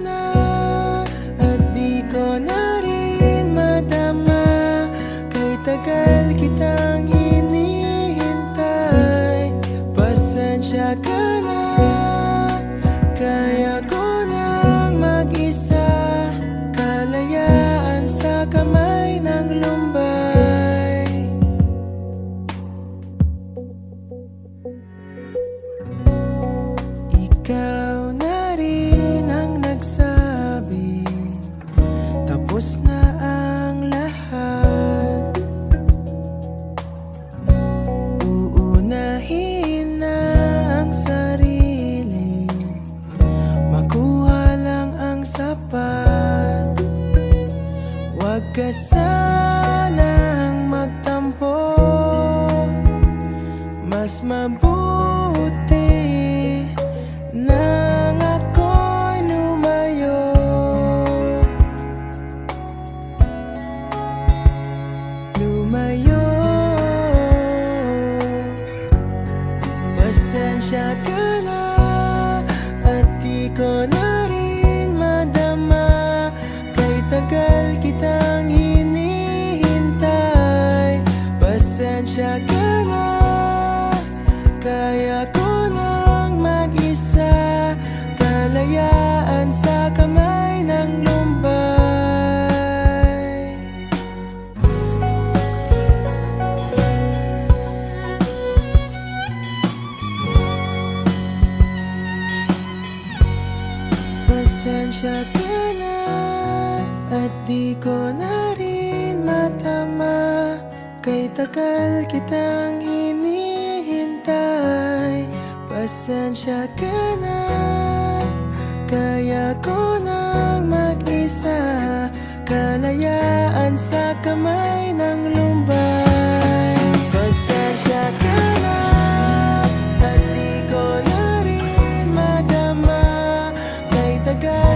na at di ko na rin madama. Kay tagal kitang hinihintay, pasensya ka na. Kaya ko nang mag-isa, kalayaan sa kamay ng lumbay. Ikaw na rin ang nagsabi, tapos na ang lahat. Uunahin na ang sarili, makuha lang ang sapat. Huwag ka sanang magtampo, mas mabuti nang ako'y lumayo. Lumayo. Pasensya ka na at di ko na rin madama. Kay tagal kitang hinihintay, pasensya ka na. Kaya ko nang mag-isa, kalayaan sa kamay ng lumbay. Pasensya ka na at di ko na rin matama. Kay tagal kitang hinihintay, pasensya ka na. Kaya ko nang mag-isa, kalayaan sa kamay ng lumbay. Pasensya ka na at di ko na rin madama. Kay tagal